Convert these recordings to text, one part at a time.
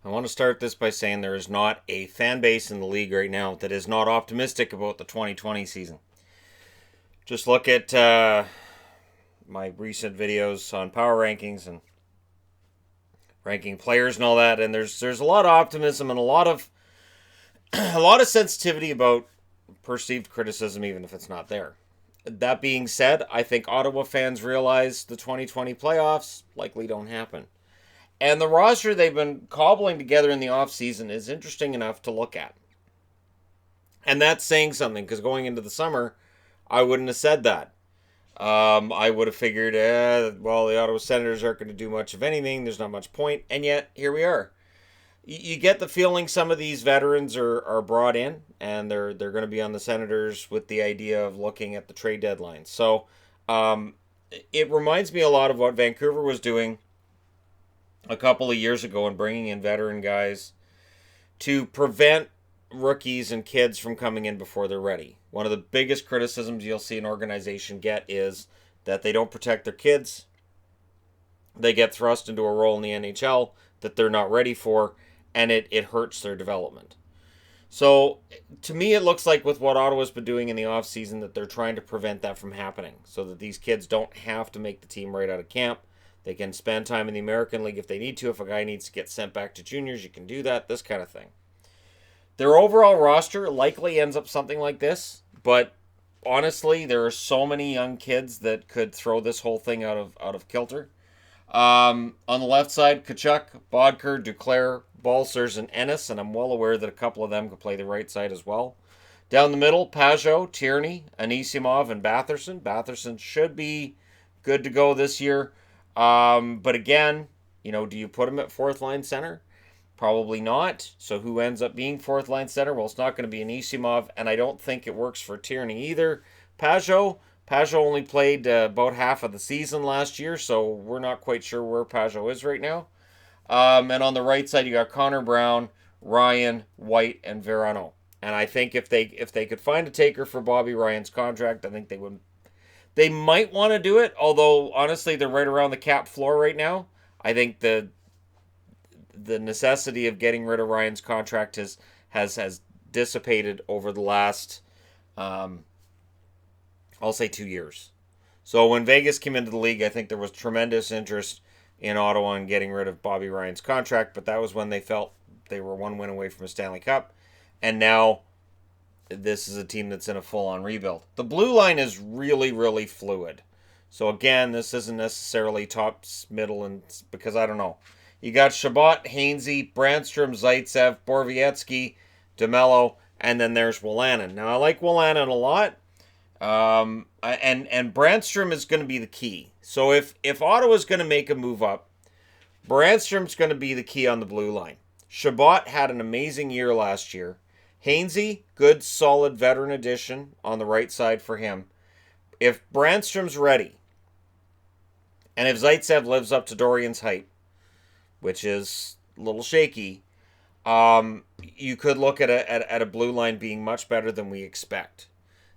I want to start this by saying there is not a fan base in the league right now that is not optimistic about the 2020 season. Just look at my recent videos on power rankings and ranking players and all that, and there's a lot of optimism and a lot of a lot of sensitivity about perceived criticism, even if it's not there. That being said, I think Ottawa fans realize the 2020 playoffs likely don't happen. And the roster they've been cobbling together in the offseason is interesting enough to look at. And that's saying something because going into the summer, I wouldn't have said that. I would have figured, well, the Ottawa Senators aren't going to do much of anything. There's not much point. And yet, here we are. You get the feeling some of these veterans are brought in, and they're going to be on the Senators with the idea of looking at the trade deadline. So it reminds me a lot of what Vancouver was doing a couple of years ago and bringing in veteran guys to prevent rookies and kids from coming in before they're ready. One of the biggest criticisms you'll see an organization get is that they don't protect their kids. They get thrust into a role in the NHL that they're not ready for, and it hurts their development. So, to me, it looks like with what Ottawa's been doing in the offseason that they're trying to prevent that from happening so that these kids don't have to make the team right out of camp. They can spend time in the American League if they need to. If a guy needs to get sent back to juniors, you can do that, this kind of thing. Their overall roster likely ends up something like this, but honestly, there are so many young kids that could throw this whole thing out of kilter. On the left side, Tkachuk, Bodker, Duclair, Balcers, and Ennis, and I'm well aware that a couple of them could play the right side as well. Down the middle, Pajot, Tierney, Anisimov, and Batherson. Batherson should be good to go this year. But again, do you put him at fourth line center? Probably not. So who ends up being fourth line center? Well, it's not going to be Anisimov, and I don't think it works for Tierney either. Pajot only played about half of the season last year, so we're not quite sure where Pajot is right now. And on the right side, you got Connor Brown, Ryan, White, and Verano. And I think if they could find a taker for Bobby Ryan's contract, I think they would. They might want to do it, although honestly they're right around the cap floor right now. I think the necessity of getting rid of Ryan's contract has dissipated over the last I'll say 2 years. So when Vegas came into the league, I think there was tremendous interest in Ottawa in getting rid of Bobby Ryan's contract, but that was when they felt they were one win away from a Stanley Cup. And now this is a team that's in a full-on rebuild. The blue line is really, really fluid. So again, this isn't necessarily tops, middle, and because I don't know. You got Chabot, Hainsey, Brandstrom, Zaitsev, Borowiecki, DeMello, and then there's Wolanin. Now I like Wolanin a lot. And Brandstrom is going to be the key. So if Ottawa's going to make a move up, Brandstrom's going to be the key on the blue line. Chabot had an amazing year last year. Hainsey, good, solid veteran addition on the right side for him. If Brandstrom's ready, and if Zaitsev lives up to Dorian's hype, which is a little shaky, you could look at a blue line being much better than we expect.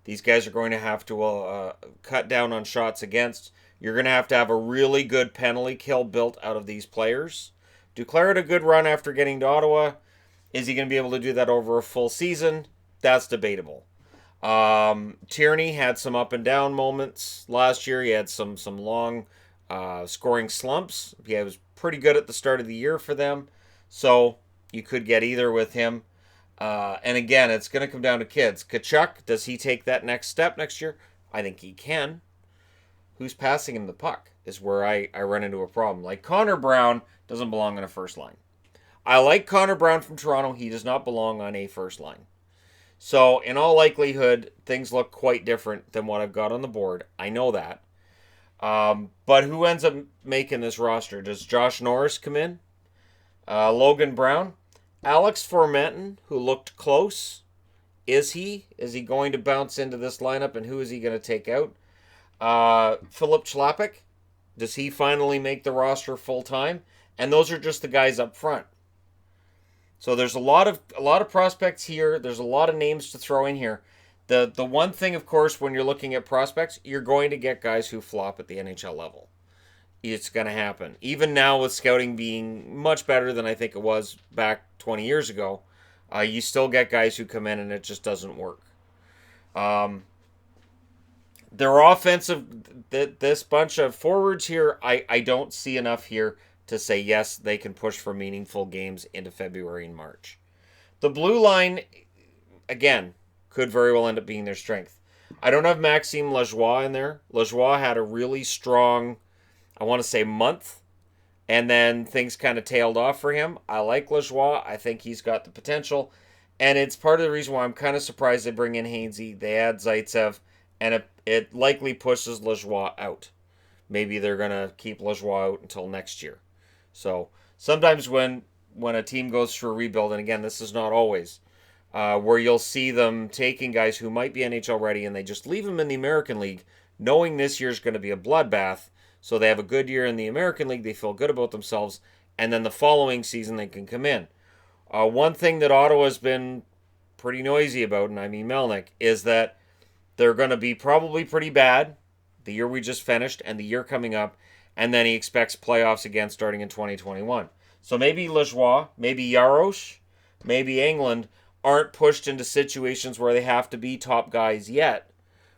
These guys are going to have to cut down on shots against. You're going to have a really good penalty kill built out of these players. Duclair had a good run after getting to Ottawa. Is he going to be able to do that over a full season? That's debatable. Tierney had some up and down moments last year. He had some long scoring slumps. He was pretty good at the start of the year for them. So you could get either with him. And again, it's going to come down to kids. Tkachuk, does he take that next step next year? I think he can. Who's passing him the puck is where I run into a problem. Like Connor Brown doesn't belong on a first line. I like Connor Brown from Toronto. He does not belong on a first line. So in all likelihood, things look quite different than what I've got on the board. I know that. But who ends up making this roster? Does Josh Norris come in? Logan Brown? Alex Formenton, who looked close. Is he going to bounce into this lineup, and who is he going to take out? Philip Chlapik? Does he finally make the roster full time? And those are just the guys up front. So there's a lot of prospects here. There's a lot of names to throw in here. The one thing, of course, when you're looking at prospects, you're going to get guys who flop at the NHL level. it's going to happen. Even now with scouting being much better than I think it was back 20 years ago, you still get guys who come in and it just doesn't work. Their offensive, this bunch of forwards here, I don't see enough here to say yes, they can push for meaningful games into February and March. The blue line, again, could very well end up being their strength. I don't have Maxime Lajoie in there. Lajoie had a really strong, I want to say, month, and then things kind of tailed off for him. I like Lajoie. I think he's got the potential, and it's part of the reason why I'm kind of surprised they bring in Hainsey. They add Zaitsev, and it likely pushes Lajoie out. Maybe they're going to keep Lajoie out until next year. So sometimes when a team goes through a rebuild, and again, this is not always, where you'll see them taking guys who might be NHL ready and they just leave them in the American League, knowing this year's going to be a bloodbath. So they have a good year in the American League, they feel good about themselves, and then the following season they can come in. One thing that Ottawa's been pretty noisy about, and I mean Melnyk, is that they're going to be probably pretty bad the year we just finished and the year coming up, and then he expects playoffs again starting in 2021. So maybe Lajoie, maybe Jaros, maybe England aren't pushed into situations where they have to be top guys yet,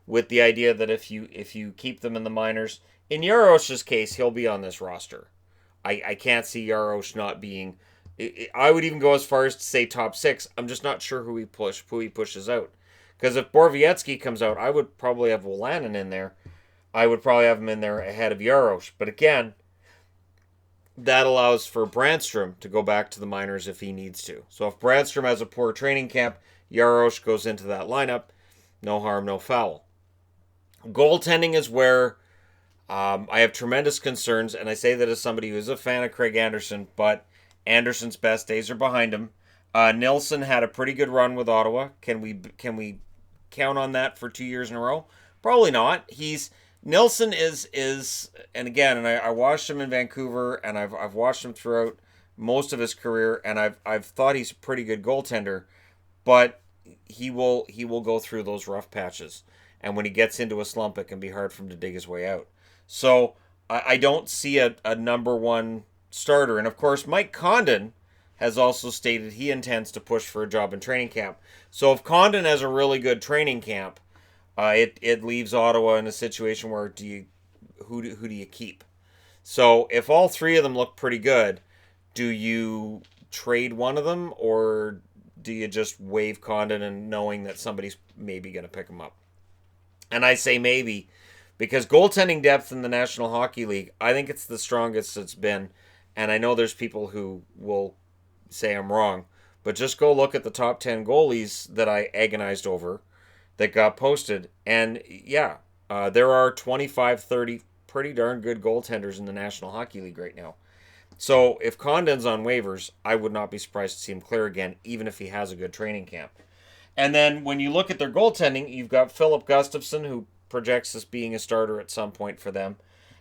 with the idea that if you keep them in the minors, in Jaros' case, he'll be on this roster. I can't see Jaros not being. I would even go as far as to say top 6. I'm just not sure who he pushes out. Because if Borowiecki comes out, I would probably have Wolanin in there. I would probably have him in there ahead of Jaros. But again, that allows for Brandstrom to go back to the minors if he needs to. So if Brandstrom has a poor training camp, Jaros goes into that lineup. No harm, no foul. Goaltending is where I have tremendous concerns, and I say that as somebody who is a fan of Craig Anderson, but Anderson's best days are behind him. Nilsson had a pretty good run with Ottawa. Can we count on that for 2 years in a row? Probably not. Nilsson is and again, and I watched him in Vancouver, and I've watched him throughout most of his career, and I've thought he's a pretty good goaltender, but he will go through those rough patches, and when he gets into a slump, it can be hard for him to dig his way out. So I don't see a number one starter, and of course Mike Condon has also stated he intends to push for a job in training camp. So if Condon has a really good training camp, it leaves Ottawa in a situation where who do you keep? So if all three of them look pretty good, do you trade one of them, or do you just waive Condon and knowing that somebody's maybe going to pick him up? And I say maybe, because goaltending depth in the National Hockey League, I think it's the strongest it's been. And I know there's people who will say I'm wrong, but just go look at the top 10 goalies that I agonized over that got posted. And yeah, there are 25, 30 pretty darn good goaltenders in the National Hockey League right now. So if Condon's on waivers, I would not be surprised to see him clear again, even if he has a good training camp. And then when you look at their goaltending, you've got Philip Gustafsson, who projects as being a starter at some point for them,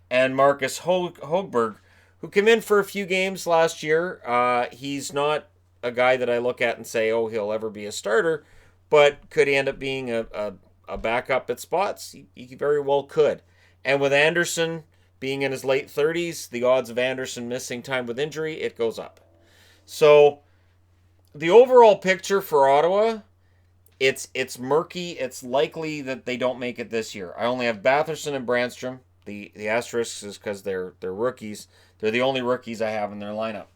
and Marcus Hogberg, who came in for a few games last year. He's not a guy that I look at and say, oh, he'll ever be a starter, but could he end up being a backup at spots? He very well could. And with Anderson being in his late 30s, the odds of Anderson missing time with injury, it goes up. So the overall picture for Ottawa, it's murky. It's likely that they don't make it this year. I only have Batherson and Brandstrom. The asterisk is because they're rookies. They're the only rookies I have in their lineup.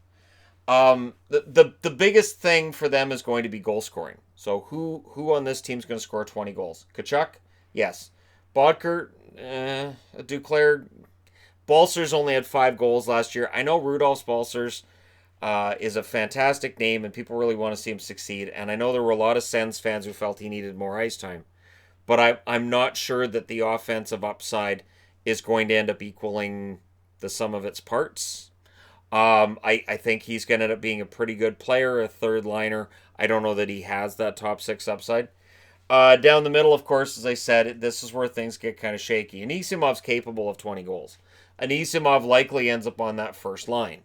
The biggest thing for them is going to be goal scoring. So who on this team is going to score 20 goals? Tkachuk? Yes. Bodker? Duclair? Balcers only had 5 goals last year. I know Rudolph Balcers is a fantastic name, and people really want to see him succeed. And I know there were a lot of Sens fans who felt he needed more ice time. But I'm not sure that the offensive upside is going to end up equaling the sum of its parts. I think he's going to end up being a pretty good player, a third liner. I don't know that he has that top 6 upside. Down the middle, of course, as I said, this is where things get kind of shaky. Anisimov's capable of 20 goals. Anisimov likely ends up on that first line.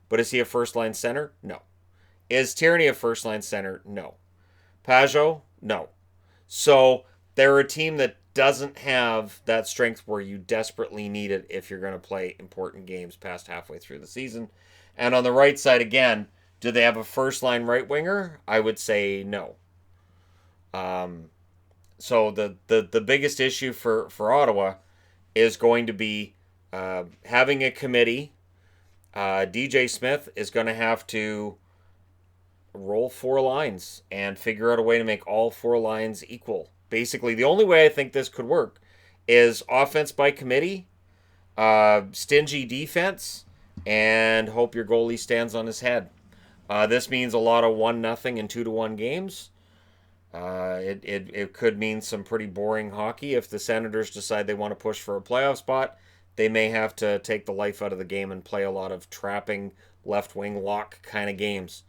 But is he a first-line center? No. Is Tierney a first-line center? No. Pajot? No. So they're a team that doesn't have that strength where you desperately need it if you're going to play important games past halfway through the season. And on the right side, again, do they have a first-line right winger? I would say no. So the biggest issue for Ottawa is going to be having a committee. DJ Smith is going to have to roll 4 lines and figure out a way to make all 4 lines equal. Basically, the only way I think this could work is offense by committee, stingy defense, and hope your goalie stands on his head. This means a lot of 1-0 and 2-1 games. It could mean some pretty boring hockey. If the Senators decide they want to push for a playoff spot, they may have to take the life out of the game and play a lot of trapping left wing lock kind of games.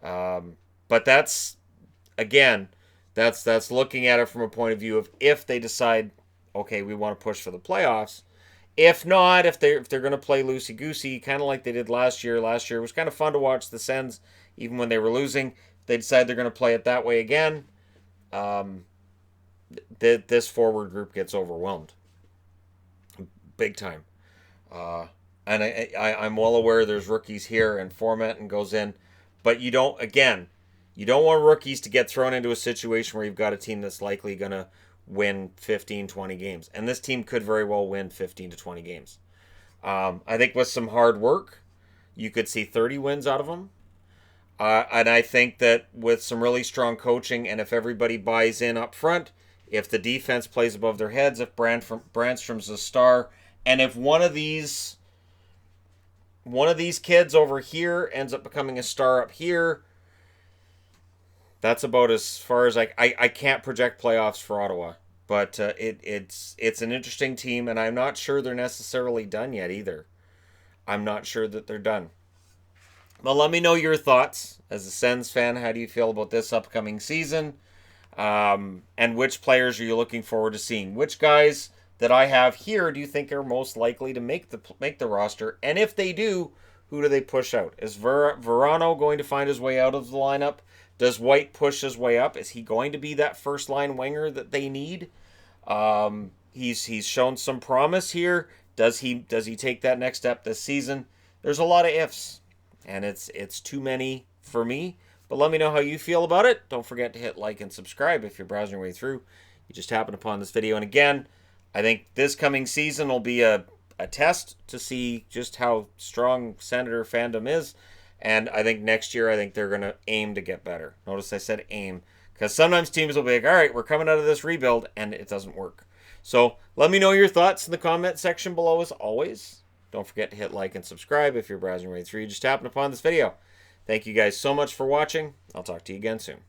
But that's, again, that's looking at it from a point of view of if they decide, okay, we want to push for the playoffs. If not, if they're going to play loosey-goosey, kind of like they did last year. Last year it was kind of fun to watch the Sens, even when they were losing. If they decide they're going to play it that way again, this forward group gets overwhelmed. Big time. And I'm well aware there's rookies here and format and goes in. But you don't want rookies to get thrown into a situation where you've got a team that's likely going to win 15, 20 games. And this team could very well win 15 to 20 games. I think with some hard work, you could see 30 wins out of them. And I think that with some really strong coaching, and if everybody buys in up front, if the defense plays above their heads, if Brandstrom's a star, and if one of these kids over here ends up becoming a star up here, that's about as far as I can't project playoffs for Ottawa. But it's an interesting team, and I'm not sure they're necessarily done yet either. I'm not sure that they're done. Well, let me know your thoughts. As a Sens fan, how do you feel about this upcoming season? And which players are you looking forward to seeing? Which guys that I have here do you think are most likely to make the roster? And if they do, who do they push out? Is Verano going to find his way out of the lineup? Does White push his way up? Is he going to be that first-line winger that they need? He's shown some promise here. Does he take that next step this season? There's a lot of ifs, and it's too many for me. But let me know how you feel about it. Don't forget to hit like and subscribe if you're browsing your way through. You just happened upon this video. And again, I think this coming season will be a test to see just how strong Senator fandom is. And I think next year, I think they're going to aim to get better. Notice I said aim. Because sometimes teams will be like, all right, we're coming out of this rebuild, and it doesn't work. So let me know your thoughts in the comment section below as always. Don't forget to hit like and subscribe if you're browsing right through. You just happened upon this video. Thank you guys so much for watching. I'll talk to you again soon.